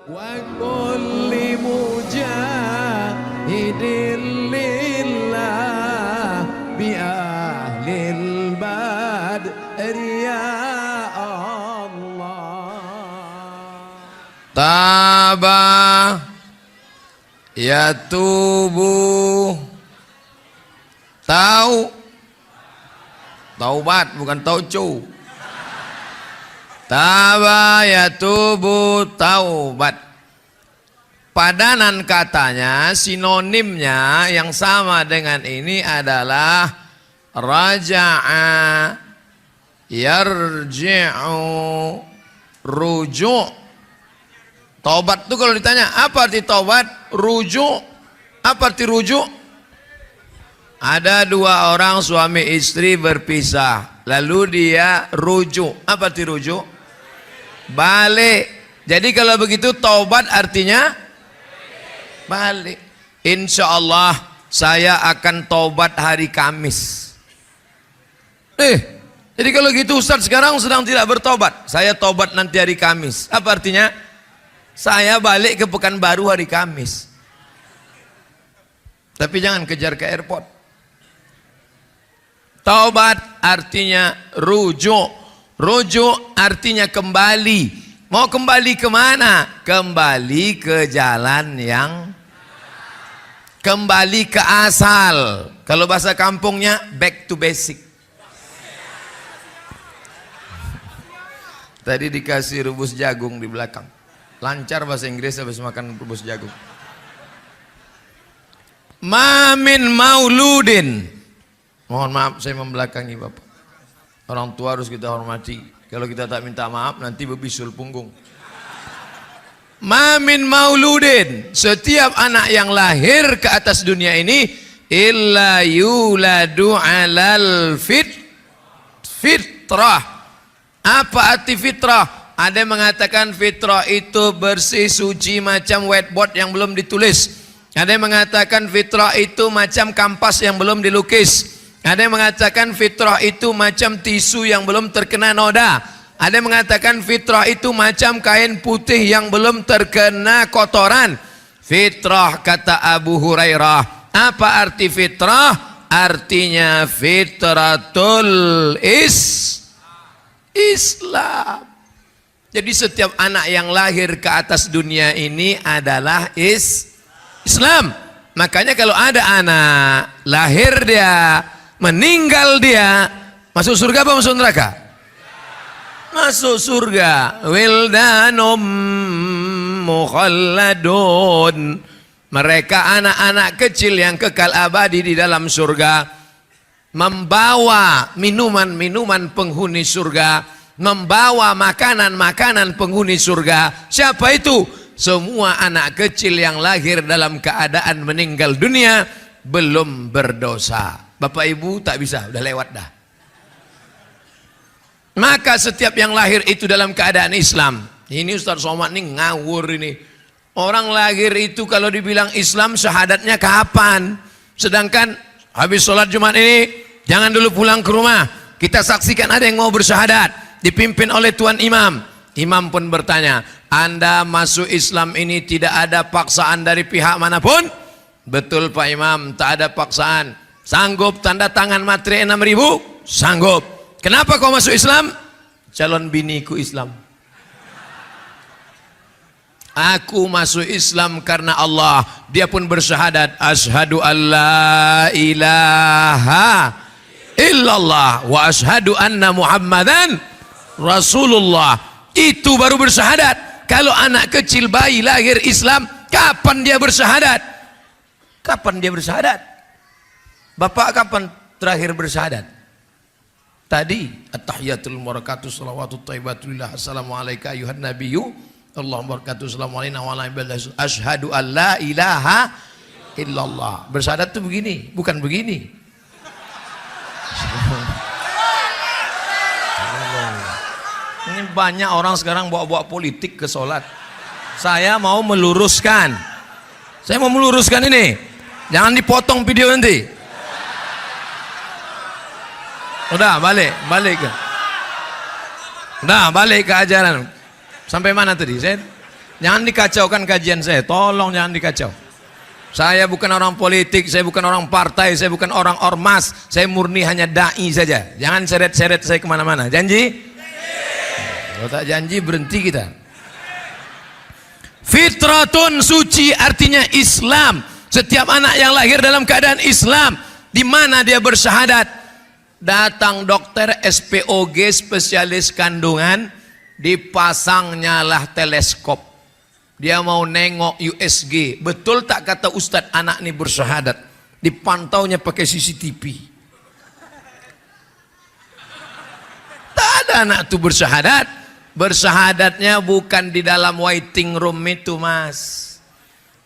وكل مجاهد لله بأهل البدر يا الله. Taba yatubu. Taubat bukan taucu. Taba yatubu taubat. Padanan katanya, sinonimnya yang sama dengan ini adalah raja'a, yarji'u, rujuk. Taubat itu kalau ditanya apa arti taubat, rujuk, apa arti rujuk? Ada dua orang suami istri berpisah, lalu dia rujuk. Apa arti rujuk? Balik. Jadi kalau begitu taubat artinya balik. Insya Allah saya akan taubat hari Kamis. Jadi kalau gitu Ustaz sekarang sedang tidak bertobat. Saya taubat nanti hari Kamis. Apa artinya? Saya balik ke Pekanbaru hari Kamis. Tapi jangan kejar ke airport. Taubat artinya rujuk. Rujuk artinya kembali. Mau kembali kemana? Kembali ke jalan yang, kembali ke asal. Kalau bahasa kampungnya back to basic. Tadi dikasih rebus jagung di belakang. Lancar bahasa Inggris habis makan rebus jagung. Mamin mauludin. Mohon maaf saya membelakangi Bapak. Orang tua harus kita hormati. Kalau kita tak minta maaf nanti berbisul punggung. Mamin mauludin. Setiap anak yang lahir ke atas dunia ini illa yuladu alal fitrah. Apa arti fitrah? Ada yang mengatakan fitrah itu bersih suci macam whiteboard yang belum ditulis. Ada yang mengatakan fitrah itu macam kampas yang belum dilukis. Ada yang mengatakan fitrah itu macam tisu yang belum terkena noda. Ada yang mengatakan fitrah itu macam kain putih yang belum terkena kotoran. Fitrah kata Abu Hurairah. Apa arti fitrah? Artinya fitratul Islam. Jadi setiap anak yang lahir ke atas dunia ini adalah Islam. Makanya kalau ada anak lahir dia, meninggal dia, masuk surga apa masuk neraka? Masuk surga. Wildanum mukhalladun. Mereka anak-anak kecil yang kekal abadi di dalam surga, membawa minuman-minuman penghuni surga, membawa makanan-makanan penghuni surga. Siapa itu? Semua anak kecil yang lahir dalam keadaan meninggal dunia belum berdosa. Bapak ibu tak bisa, udah lewat dah. Maka setiap yang lahir itu dalam keadaan Islam. Ini Ustaz Somad ini ngawur ini. Orang lahir itu kalau dibilang Islam syahadatnya kapan? Sedangkan habis sholat Jumat ini jangan dulu pulang ke rumah. Kita saksikan ada yang mau bersyahadat. Dipimpin oleh Tuan Imam. Imam pun bertanya, Anda masuk Islam ini tidak ada paksaan dari pihak manapun? Betul Pak Imam, tak ada paksaan. Sanggup tanda tangan materai 6.000? Sanggup. Kenapa kau masuk Islam? Calon biniku Islam. Aku masuk Islam karena Allah. Dia pun bersyahadat, asyhadu alla ilaha illallah wa asyhadu anna Muhammadan Rasulullah. Itu baru bersyahadat. Kalau anak kecil bayi lahir Islam, kapan dia bersyahadat? Kapan dia bersyahadat? Bapak kapan terakhir bersyahadat? Tadi at-tahiyatul barakatuh shalawatut thayyibatulillah assalamualaikum ayuhan nabiyyu Allahumma barakatuh assalamualaikum wa alaihi asyhadu an la ilaha illallah. Bersyahadat itu begini, bukan begini. Ini banyak orang sekarang bawa-bawa politik ke sholat. Saya mau meluruskan. Saya mau meluruskan ini. Jangan dipotong video nanti. Udah balik ke. Udah balik ke ajaran. Sampai mana tadi? Saya Jangan dikacaukan kajian saya, tolong jangan dikacau. Saya bukan orang politik, saya bukan orang partai, saya bukan orang ormas, saya murni hanya dai saja. Jangan seret-seret saya kemana-mana. Janji? Kalau tak janji berhenti kita. Fitratun suci artinya Islam. Setiap anak yang lahir dalam keadaan Islam, di mana dia bersyahadat, datang dokter SPOG spesialis kandungan, dipasangnya lah teleskop. Dia mau nengok USG, betul tak kata Ustadz anak ini bersyahadat? Dipantaunya pakai CCTV. Tak ada anak itu bersyahadat. Bersyahadatnya bukan di dalam waiting room itu, Mas.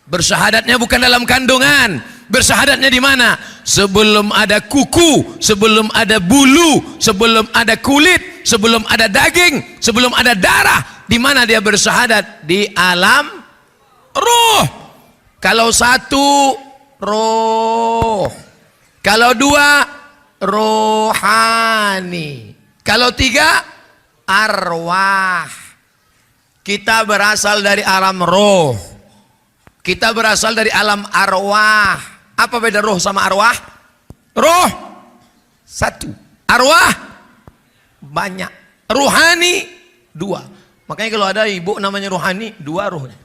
Bersyahadatnya bukan dalam kandungan. Bersyahadatnya di mana? Sebelum ada kuku, sebelum ada bulu, sebelum ada kulit, sebelum ada daging, sebelum ada darah. Di mana dia bersyahadat? Di alam ruh. Kalau satu, roh. Kalau dua, rohani. Kalau tiga, arwah. Kita berasal dari alam roh. Kita berasal dari alam arwah. Apa beda roh sama arwah? Roh satu, arwah banyak, ruhani dua. Makanya kalau ada ibu namanya Rohani, dua rohnya.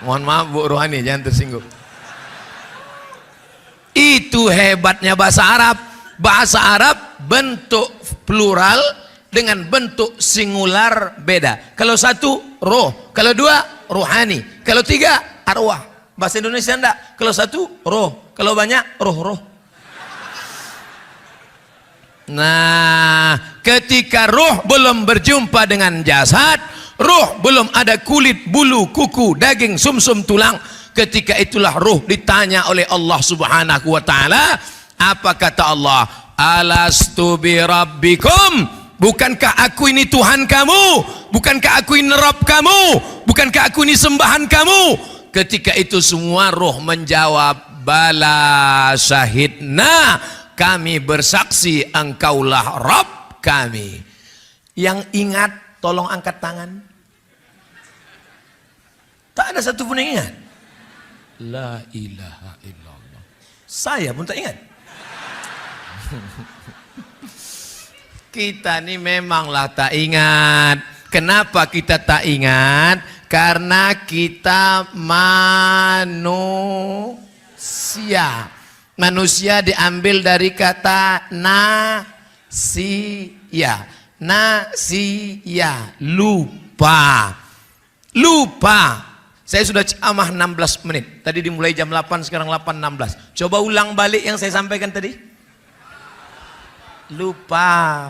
Mohon maaf Bu Rohani, jangan tersinggung. Itu hebatnya bahasa Arab. Bahasa Arab bentuk plural dengan bentuk singular beda. Kalau satu roh, kalau dua rohani, kalau tiga arwah. Bahasa Indonesia enggak. Kalau satu roh, kalau banyak roh-roh. Nah, ketika roh belum berjumpa dengan jasad, roh belum ada kulit, bulu, kuku, daging, sumsum, tulang, ketika itulah roh ditanya oleh Allah Subhanahu wa taala, apa kata Allah? Alastu bi rabbikum? Bukankah aku ini Tuhan kamu? Bukankah aku ini Rabb kamu? Bukankah aku ini sembahan kamu? Ketika itu semua roh menjawab, bala syahidna, kami bersaksi engkaulah Rabb kami. Yang ingat tolong angkat tangan. Tak ada satu pun yang ingat. La ilaha illallah. Saya pun tak ingat. Kita ini memanglah tak ingat. Kenapa kita tak ingat? Karena kita manusia. Manusia diambil dari kata nasiya. Nasiya, lupa. Lupa. Saya sudah ceramah 16 menit. Tadi dimulai jam 8, sekarang 8.16. Coba ulang balik yang saya sampaikan tadi. Lupa.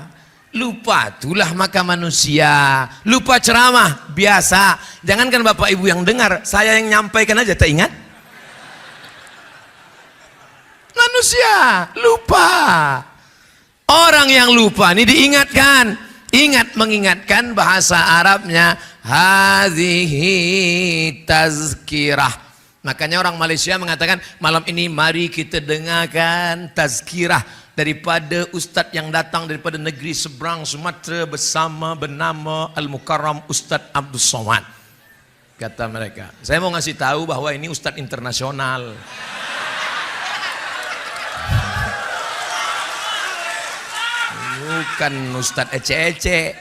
Lupa, itulah maka manusia. Lupa ceramah, biasa. Jangankan Bapak Ibu yang dengar, saya yang nyampaikan aja tak ingat. Manusia lupa. Orang yang lupa ini diingatkan. Ingat mengingatkan bahasa Arabnya hadhihi tazkirah. Makanya orang Malaysia mengatakan malam ini mari kita dengarkan tazkirah daripada ustadz yang datang daripada negeri seberang Sumatera bersama bernama Al-Mukarram Ustadz Abdul Somad. Kata mereka. Saya mau ngasih tahu bahwa ini ustadz internasional. Bukan ustadz ece-ece.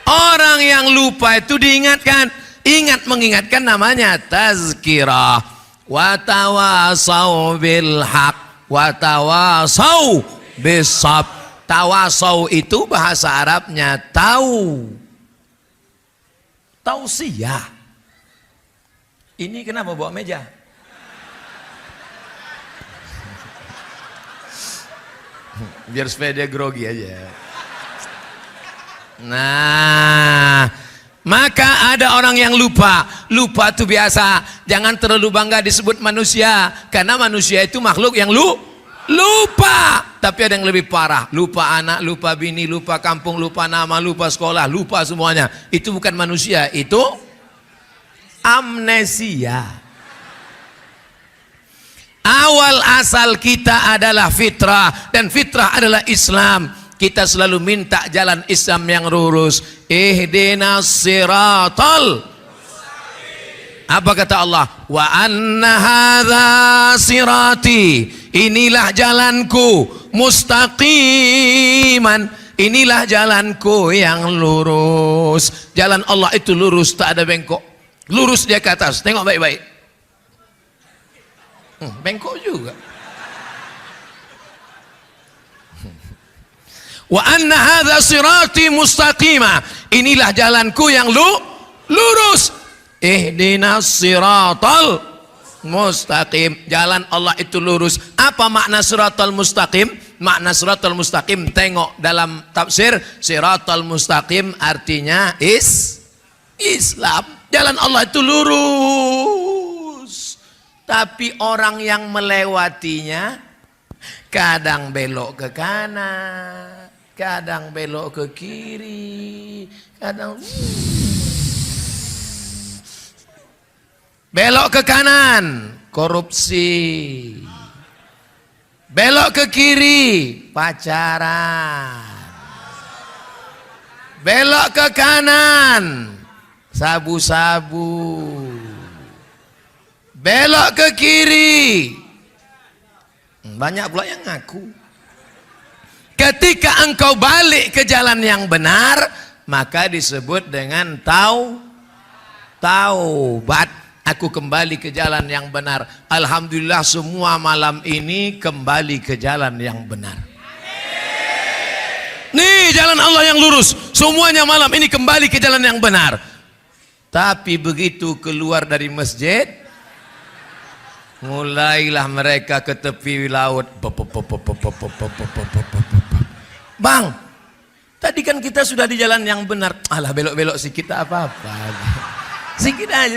Orang yang lupa itu diingatkan. Ingat mengingatkan namanya tazkirah. Watawasau bil haq, watawasau bisab. Tawasau itu bahasa Arabnya tahu. Tausiah. Ini kenapa bawa meja? Biar supaya dia grogi aja. Nah, maka ada orang yang lupa. Lupa itu biasa. Jangan terlalu bangga disebut manusia. Karena manusia itu makhluk yang lupa. Tapi ada yang lebih parah. Lupa anak, lupa bini, lupa kampung, lupa nama, lupa sekolah, lupa semuanya. Itu bukan manusia, itu amnesia. Awal asal kita adalah fitrah. Dan fitrah adalah Islam. kita selalu minta jalan Islam yang lurus. Ihdinas siratal. Apa kata Allah? Wa anna hadza sirati, inilah jalanku, mustaqiman, inilah jalanku yang lurus. Jalan Allah itu lurus, tak ada bengkok. Lurus dia ke atas, tengok baik-baik. Bengkok juga. Wa anna hadza sirati mustaqima, inilah jalanku yang lurus. Ihdinas siratal mustaqim, jalan Allah itu lurus. Apa makna siratal mustaqim? Makna siratal mustaqim, tengok dalam tafsir, siratal mustaqim artinya Islam. Jalan Allah itu lurus. Tapi orang yang melewatinya kadang belok ke kanan, kadang belok ke kiri, kadang belok ke kanan, korupsi. Belok ke kiri, pacaran. Belok ke kanan, sabu-sabu. Belok ke kiri, banyak pula yang ngaku. Ketika engkau balik ke jalan yang benar, maka disebut dengan taubat. Aku kembali ke jalan yang benar. Alhamdulillah semua malam ini kembali ke jalan yang benar. Nih jalan Allah yang lurus. Semuanya malam ini kembali ke jalan yang benar. Tapi begitu keluar dari masjid, mulailah mereka ke tepi laut. Bang, tadi kan kita sudah di jalan yang benar. Alah belok-belok sedikit apa-apa. Sikit aja,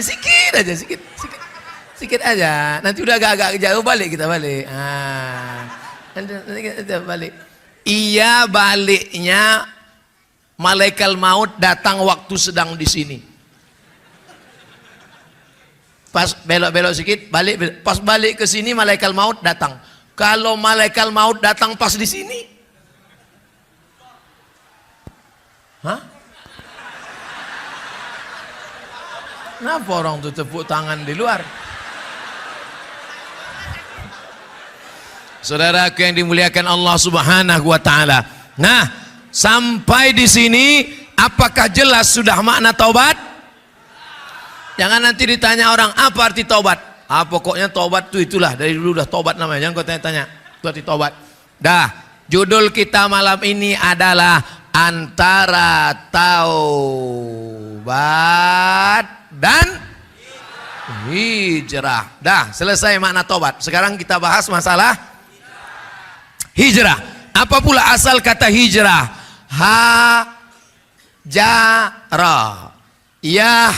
sikit aja. Nanti udah agak-agak jauh balik, kita balik. Nanti kita balik. Iya, baliknya malaikat maut datang waktu sedang di sini. Pas belok-belok sedikit, balik. Pas balik ke sini malaikat maut datang. Kalau malaikat maut datang pas di sini, hah? Kenapa orang tuh tepuk tangan di luar? Saudaraku yang dimuliakan Allah Subhanahu wa taala. Nah, sampai di sini apakah jelas sudah makna taubat? Jangan nanti ditanya orang apa arti taubat. Pokoknya taubat itu itulah, dari dulu udah taubat namanya. Jangan kau tanya-tanya, itu arti taubat. Dah, judul kita malam ini adalah antara taubat dan hijrah. Dah, selesai makna taubat. Sekarang kita bahas masalah hijrah. Apa pula asal kata hijrah? Hajara, yahjuru,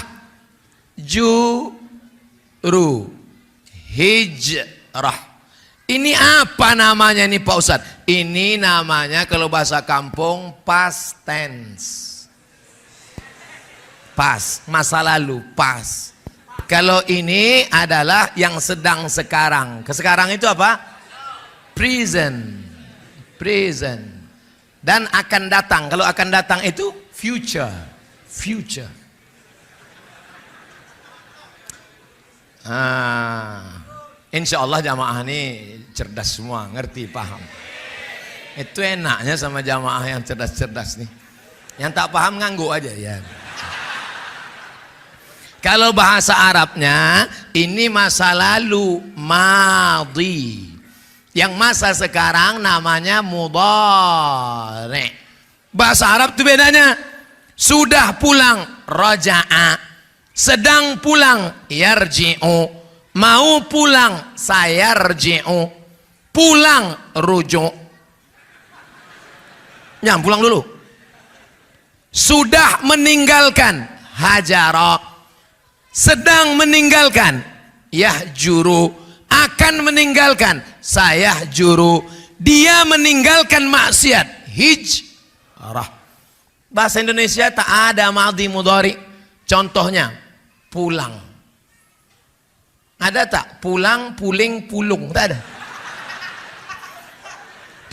hijrah. Ini apa namanya nih Pak Ustadz? Ini namanya kalau bahasa kampung past tense. Pas, masa lalu, pas. Kalau ini adalah yang sedang sekarang. Sekarang itu apa? Present. Dan akan datang. Kalau akan datang itu future. Insya Allah jamaah ini cerdas semua, ngerti, paham. Itu enaknya sama jamaah yang cerdas-cerdas nih. Yang tak paham ngangguk aja ya. Kalau bahasa Arabnya ini masa lalu, madhi. Yang masa sekarang namanya mudhari. Bahasa Arab itu bedanya. Sudah pulang, raja'a. Sedang pulang, yarji'u. Mau pulang, sayarji'u. Pulang, rujuk. Jangan pulang dulu. Sudah meninggalkan, hajara. Sedang meninggalkan, yahjuru. Akan meninggalkan, sayahjuru. Dia meninggalkan maksiat, hijrah. Bahasa Indonesia tak ada madhi mudhari. Contohnya pulang. Ada tak? Pulang, puling, pulung. Tak ada.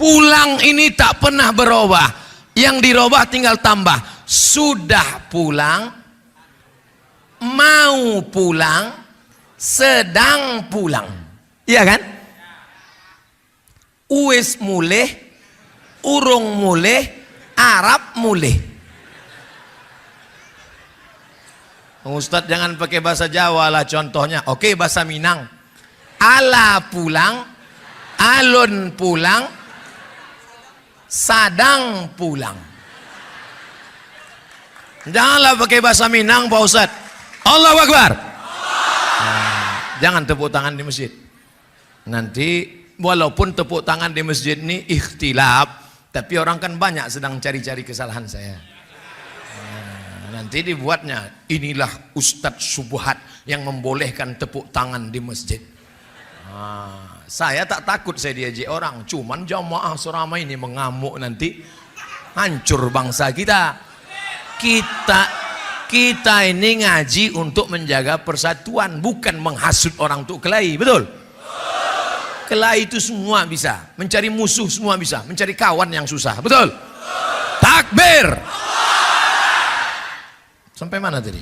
Pulang ini tak pernah berubah. Yang dirubah tinggal tambah. Sudah pulang, mau pulang, sedang pulang. Iya kan? Uwes mulih, urung mulih, Arab mulih. Ustadz jangan pakai bahasa Jawa lah contohnya. Oke, bahasa Minang. Ala pulang, alun pulang, sadang pulang. Janganlah pakai bahasa Minang Pak Ustadz. Allahu Akbar. Jangan tepuk tangan di masjid. Nanti walaupun tepuk tangan di masjid ini ikhtilaf, tapi orang kan banyak sedang cari-cari kesalahan saya. Nanti dibuatnya, inilah Ustadz Subhat yang membolehkan tepuk tangan di masjid. Saya tak takut saya diajak orang, cuman jamaah seramai ini mengamuk nanti hancur bangsa kita. Kita ini ngaji untuk menjaga persatuan, bukan menghasut orang untuk kelahi, betul? Kelahi itu semua bisa, mencari musuh semua bisa, mencari kawan yang susah, betul? Takbir. Sampai mana tadi?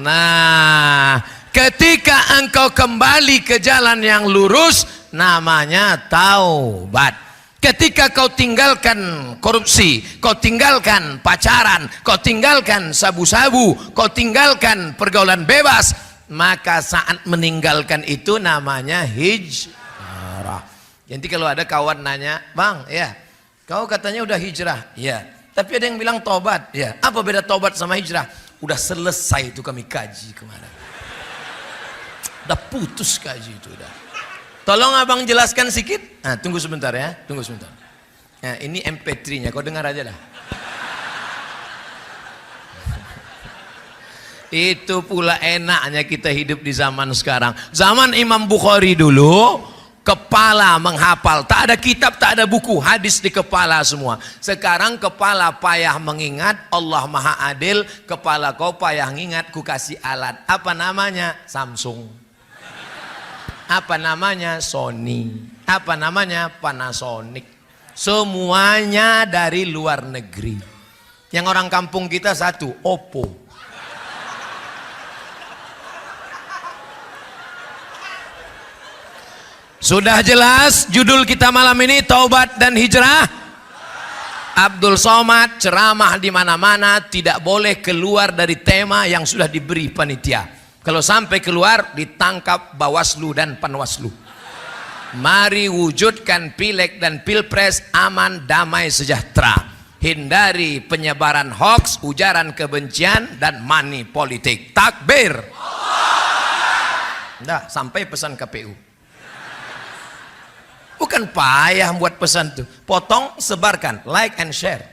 Nah, ketika engkau kembali ke jalan yang lurus, namanya taubat. Ketika kau tinggalkan korupsi, kau tinggalkan pacaran, kau tinggalkan sabu-sabu, kau tinggalkan pergaulan bebas, maka saat meninggalkan itu namanya hijrah. Jadi kalau ada kawan nanya, bang, ya, kau katanya udah hijrah, ya. Tapi ada yang bilang tobat, ya. Apa beda tobat sama hijrah? Udah selesai itu kami kaji kemarin. Udah putus kaji itu udah. Tolong abang jelaskan sedikit. Nah, tunggu sebentar ya, tunggu sebentar. Nah, ini MP3-nya, kau dengar aja dah. Itu pula enaknya kita hidup di zaman sekarang. Zaman Imam Bukhari dulu, kepala menghafal, tak ada kitab, tak ada buku, hadis di kepala semua. Sekarang kepala payah mengingat, Allah Maha Adil, kepala kau payah mengingat, ku kasih alat. Apa namanya? Samsung. Apa namanya? Sony. Apa namanya? Panasonic. Semuanya dari luar negeri. Yang orang kampung kita satu, Oppo. Sudah jelas judul kita malam ini, taubat dan hijrah. Abdul Somad ceramah di mana-mana, tidak boleh keluar dari tema yang sudah diberi panitia. Kalau sampai keluar ditangkap Bawaslu dan Panwaslu. Mari wujudkan pileg dan pilpres aman, damai, sejahtera. Hindari penyebaran hoaks, ujaran kebencian dan money politik. Takbir. Nah, sampai pesan KPU. Bukan payah buat pesan tuh. Potong, sebarkan, like and share.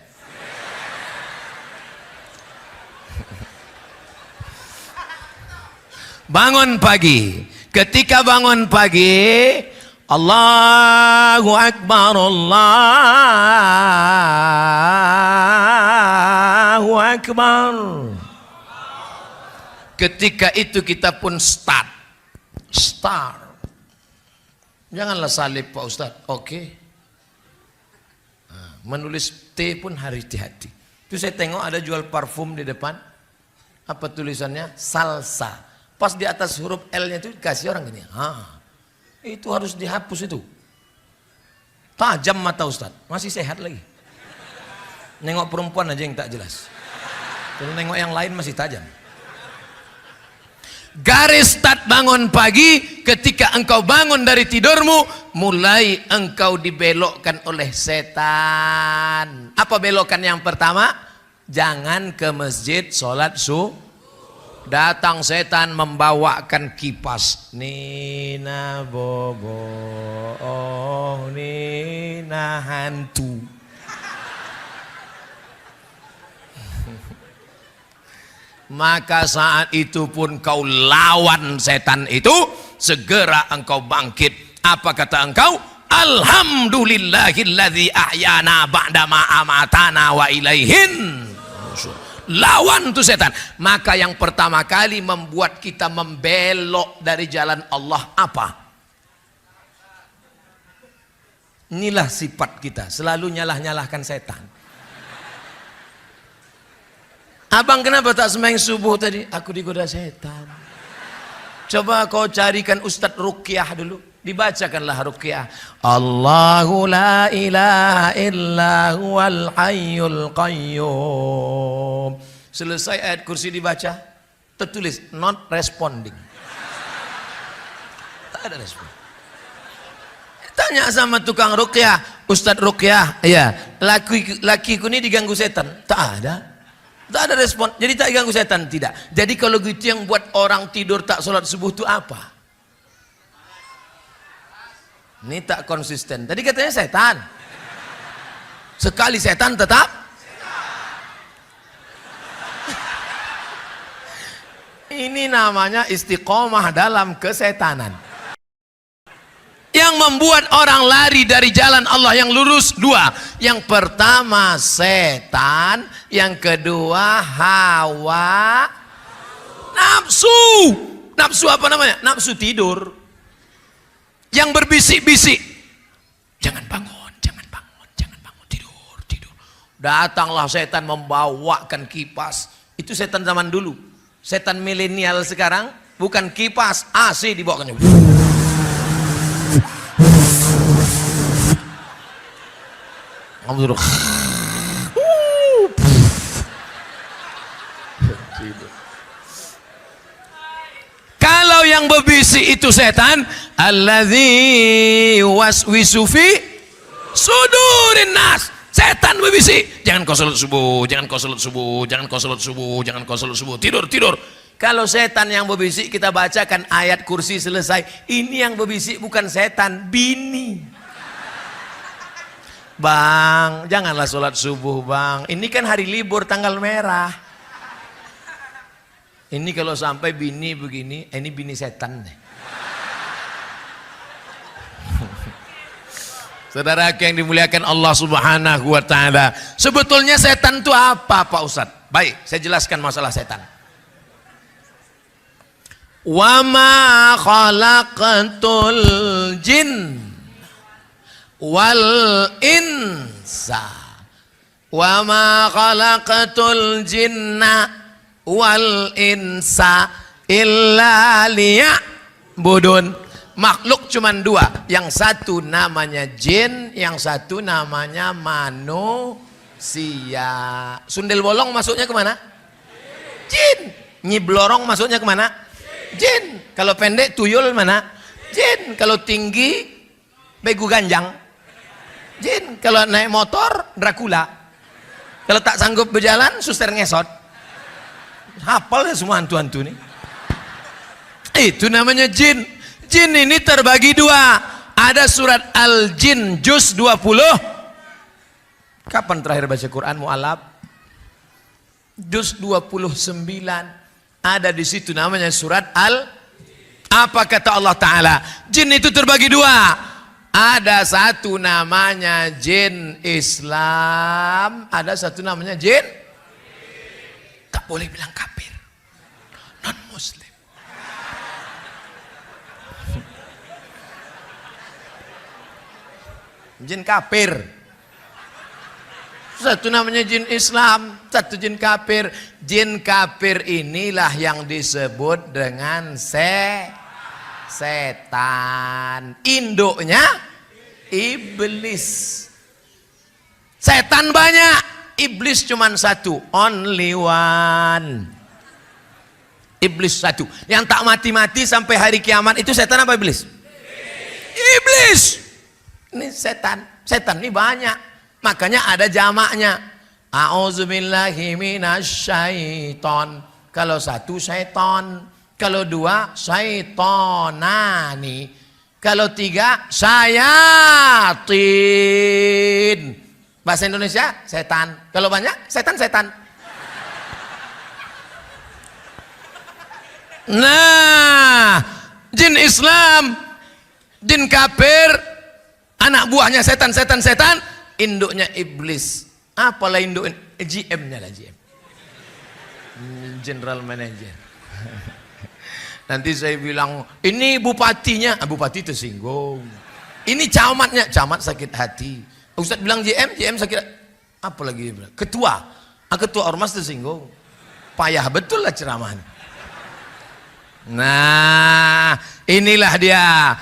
Bangun pagi. Ketika bangun pagi, Allahu Akbar, Allahu Akbar. Ketika itu kita pun start. Janganlah salib Pak Ustadz. Oke. Menulis T pun harus hati-hati. Itu saya tengok ada jual parfum di depan. Apa tulisannya? Salsa. Pas di atas huruf L-nya itu dikasih orang gini. Itu harus dihapus itu. Tajam mata Ustadz. Masih sehat lagi. Nengok perempuan aja yang tak jelas. Kalau nengok yang lain masih tajam. Garis start bangun pagi, ketika engkau bangun dari tidurmu, mulai engkau dibelokkan oleh setan. Apa belokan yang pertama? Jangan ke masjid sholat subuh. Datang setan membawakan kipas. Nina bobo, oh Nina hantu. Maka saat itu pun kau lawan setan itu, segera engkau bangkit. Apa kata engkau? Alhamdulillahilladzi ahyana ba'dama amatana wa ilaihin. Lawan tuh setan. Maka yang pertama kali membuat kita membelok dari jalan Allah apa? Inilah sifat kita, selalu nyalah-nyalahkan setan. Abang kenapa tak sembahyang subuh tadi? Aku digoda setan. Coba kau carikan Ustadz Ruqyah dulu, dibacakanlah Ruqyah. Allahu la ilaha illa huwal hayyul qayyum. Selesai ayat kursi dibaca, tertulis not responding. Tak ada respon. Tanya sama tukang Ruqyah, Ustadz Ruqyah, ya, lakiku ini diganggu setan. Tak ada. Tak ada respon, jadi tak ganggu setan, tidak. Jadi kalau gitu yang buat orang tidur tak sholat subuh itu apa? Ini tak konsisten. Tadi katanya setan. Sekali setan tetap. Ini namanya istiqomah dalam kesetanan. Yang membuat orang lari dari jalan Allah yang lurus dua. Yang pertama setan, yang kedua hawa nafsu. Nafsu apa namanya? Nafsu tidur. Yang berbisik-bisik, jangan bangun, jangan bangun, jangan bangun, tidur, tidur. Datanglah setan membawakan kipas. Itu setan zaman dulu. Setan milenial sekarang bukan kipas, AC dibawakannya. Kalau yang berbisik itu setan, alladzi waswisu fi sudurin nas. Setan berbisik, jangan kau salat subuh, jangan kau salat subuh, jangan kau salat subuh, jangan kau salat subuh, tidur, tidur. Kalau setan yang berbisik kita bacakan ayat kursi selesai. Ini yang berbisik bukan setan, bini. Bang, janganlah sholat subuh bang. Ini kan hari libur tanggal merah. Ini kalau sampai bini begini, ini bini setan. Saudara yang dimuliakan Allah Subhanahu wa Ta'ala, sebetulnya setan itu apa Pak Ustadz? Baik, saya jelaskan masalah setan. Wa ma khalaqatul jin wal insa wa ma khalaqatul jinna wal insa illa liya'budun. Makhluk cuman dua, yang satu namanya jin, yang satu namanya manusia. Sundel bolong masuknya kemana? Jin. Nyi blorong masuknya kemana? Jin. Kalau pendek tuyul mana? Jin. Kalau tinggi begu ganjang. Jin. Kalau naik motor Dracula. Kalau tak sanggup berjalan suster ngesot. Hafal ya semua hantu-hantu nih. Itu namanya jin. Jin ini terbagi dua. Ada surat Al-Jin juz 20. Kapan terakhir baca Quran mu'alaf? Juz 29. Ada di situ namanya surat Al. Apa kata Allah Ta'ala? Jin itu terbagi dua. Ada satu namanya jin Islam, ada satu namanya jin. Tak boleh bilang kafir, non muslim. Jin kafir. Satu namanya jin Islam, satu jin kafir. Jin kafir inilah yang disebut dengan setan. Induknya iblis. Setan banyak, iblis cuman satu, only one. Iblis satu. Yang tak mati-mati sampai hari kiamat itu setan apa iblis? Iblis. Ini setan. Setan ini banyak. Makanya ada jamaknya. A'udzubillahi minasyaiton. Kalau satu syaiton, kalau dua syaitonani, kalau tiga syayatin. Bahasa Indonesia setan. Kalau banyak setan-setan. Nah, jin Islam, jin kafir, anak buahnya setan, induknya iblis. Apalah induk? GM-nya lah, GM. General Manager. Nanti saya bilang, ini bupatinya. Bupati tersinggung. Ini camatnya, camat sakit hati. Ustaz bilang JM sakit. Apa lagi dia bilang? Ketua ormas tersinggung. Payah betul lah ceramahnya. Nah, inilah dia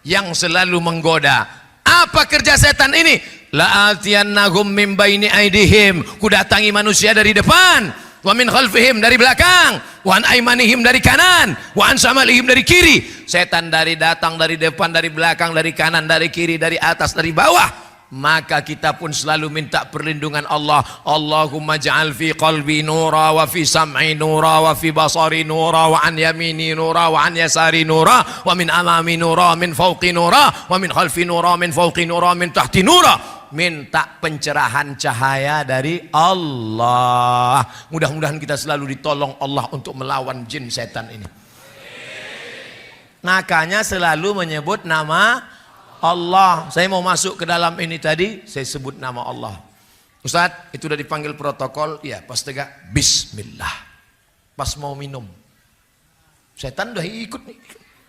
yang selalu menggoda. Apa kerja setan ini? La'atiyannahum min baini aidihim. Kudatangi manusia dari depan, wa min khalfihim dari belakang, wa an aimanihim dari kanan, wa an samalihim dari kiri. Setan datang dari depan, dari belakang, dari kanan, dari kiri, dari atas, dari bawah. Maka kita pun selalu minta perlindungan Allah. Allahumma ja'al fi qalbi nura, wa fi sam'i nura, wa fi basari nura, wa an yamini nura, wa an yasari nura, wa min amami nura, min fawqi nura, wa min khalfi nura, min fawqi nura, min tahti nura. Minta pencerahan cahaya dari Allah. Mudah-mudahan kita selalu ditolong Allah untuk melawan jin setan ini. Makanya selalu menyebut nama Allah. Saya mau masuk ke dalam ini tadi, saya sebut nama Allah. Ustaz, itu udah dipanggil protokol, ya pas tegak bismillah. Pas mau minum, setan udah ikut nih.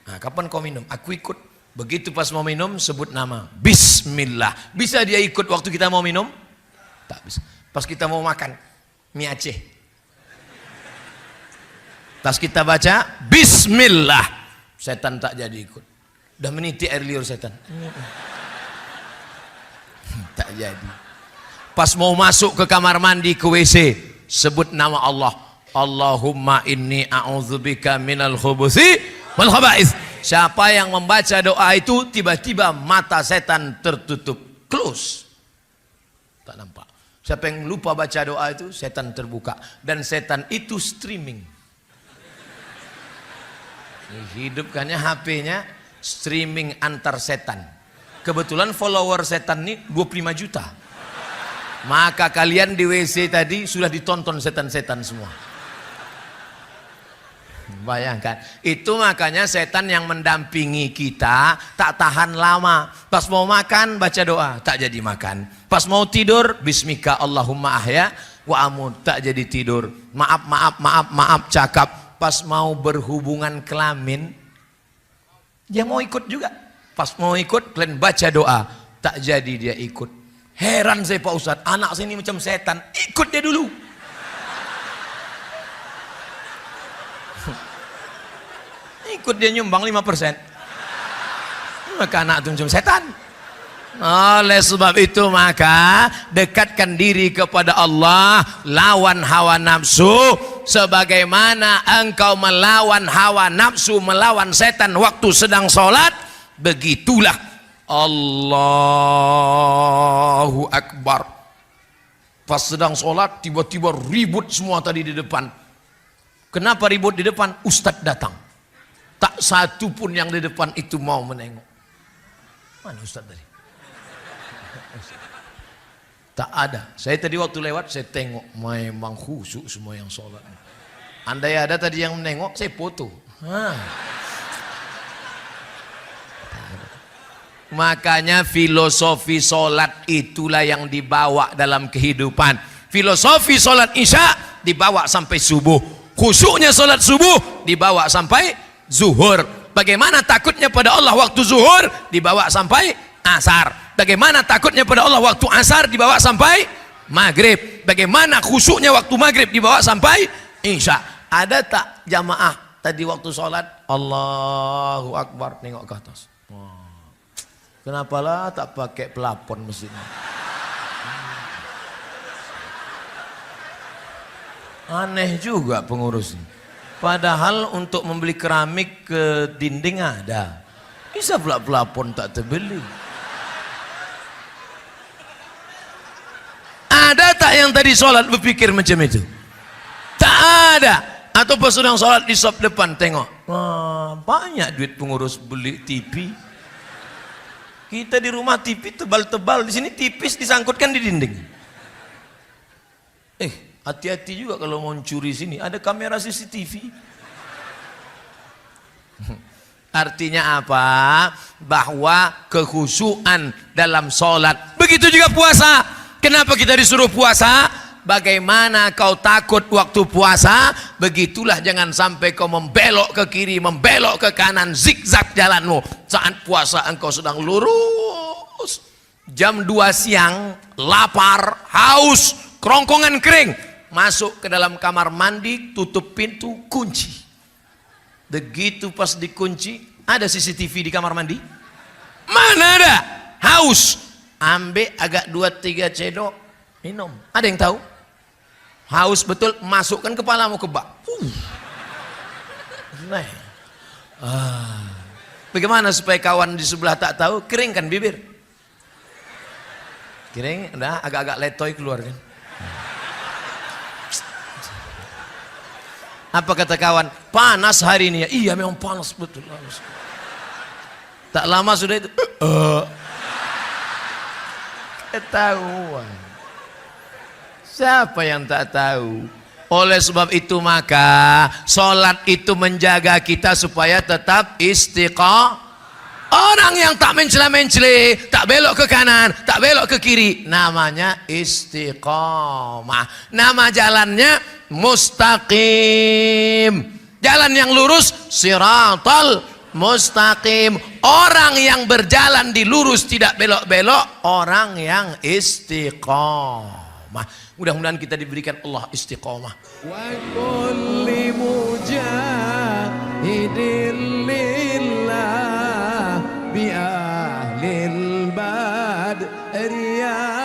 Nah, kapan kau minum? Aku ikut. Begitu pas mau minum, sebut nama bismillah. Bisa dia ikut waktu kita mau minum? Tak bisa. Pas kita mau makan mie Aceh, pas kita baca bismillah, setan tak jadi ikut. Udah meniti air liur setan. Tak jadi. Pas mau masuk ke kamar mandi, ke WC, sebut nama Allah. Allahumma inni a'udzubika minal khubuthi wal khaba'ith. Siapa yang membaca doa itu, tiba-tiba mata setan tertutup, close, tak nampak. Siapa yang lupa baca doa itu, setan terbuka. Dan setan itu streaming. Hidupkannya HP-nya streaming antar setan. Kebetulan follower setan ini 25 juta. Maka kalian di WC tadi sudah ditonton setan-setan semua. Bayangkan. Itu makanya setan yang mendampingi kita tak tahan lama. Pas mau makan baca doa, tak jadi makan. Pas mau tidur, bismika Allahumma ahya wa amut, tak jadi tidur. Maaf cakap. Pas mau berhubungan kelamin, dia mau ikut juga. Pas mau ikut, kalian baca doa, tak jadi dia ikut. Heran saya Pak Ustadz, anak saya ini macam setan, ikut dia dulu. Ikut dia nyumbang 5%. Maka anak itu macam setan. Oleh sebab itu maka dekatkan diri kepada Allah, lawan hawa nafsu. Sebagaimana engkau melawan hawa nafsu, melawan setan waktu sedang sholat, begitulah Allahu Akbar. Pas sedang sholat tiba-tiba ribut semua tadi di depan. Kenapa ribut di depan? Ustadz datang. Tak satu pun yang di depan itu mau menengok. Mana Ustadz tadi? Tak ada. Saya tadi waktu lewat saya tengok, memang khusyuk semua yang sholat. Andai ada tadi yang menengok, saya foto. Makanya filosofi sholat itulah yang dibawa dalam kehidupan. Filosofi sholat isya dibawa sampai subuh. Khusyuknya sholat subuh dibawa sampai zuhur. Bagaimana takutnya pada Allah waktu zuhur dibawa sampai asar. Bagaimana takutnya pada Allah waktu asar dibawa sampai maghrib. Bagaimana khusyuknya waktu maghrib dibawa sampai isya. Ada tak jamaah tadi waktu sholat Allahu Akbar nengok ke atas? Kenapalah tak pakai pelapon mesinnya? Aneh juga pengurus ini. Padahal untuk membeli keramik ke dinding ada. Bisa pula pelapon tak terbeli. Ada tak yang tadi sholat berpikir macam itu? Tak ada. Atau pas sedang sholat di sop depan tengok, wah, banyak duit pengurus beli TV. Kita di rumah TV tebal-tebal, di sini tipis disangkutkan di dinding. Hati-hati juga kalau mau curi sini, ada kamera CCTV. Artinya apa? Bahwa kekhusyuan dalam sholat. Begitu juga puasa. Kenapa kita disuruh puasa? Bagaimana kau takut waktu puasa, begitulah jangan sampai kau membelok ke kiri, membelok ke kanan, zigzag jalanmu. Saat puasa engkau sedang lurus. Jam 2 siang, lapar, haus, kerongkongan kering. Masuk ke dalam kamar mandi, tutup pintu, kunci. Begitu pas dikunci, ada CCTV di kamar mandi? Mana ada? Haus. Ambil agak 2-3 cedok, minum. Ada yang tahu? Haus betul, masukkan kepalamu ke bak. Nah. Bagaimana supaya kawan di sebelah tak tahu? Keringkan bibir. Kering, udah agak-agak letoy keluar kan. Apa kata kawan? Panas hari ini ya. Iya memang panas betul. Tak lama sudah itu. Ketahuan. Siapa yang tak tahu? Oleh sebab itu maka sholat itu menjaga kita supaya tetap istiqamah. Orang yang tak mencela-mencela, tak belok ke kanan, tak belok ke kiri, namanya istiqamah. Nama jalannya mustaqim. Jalan yang lurus, siratal mustaqim. Orang yang berjalan di lurus tidak belok-belok, orang yang istiqamah. Mudah-mudahan kita diberikan Allah istiqamah. Wa kulli mujahidin lillah bi ahlil badriyah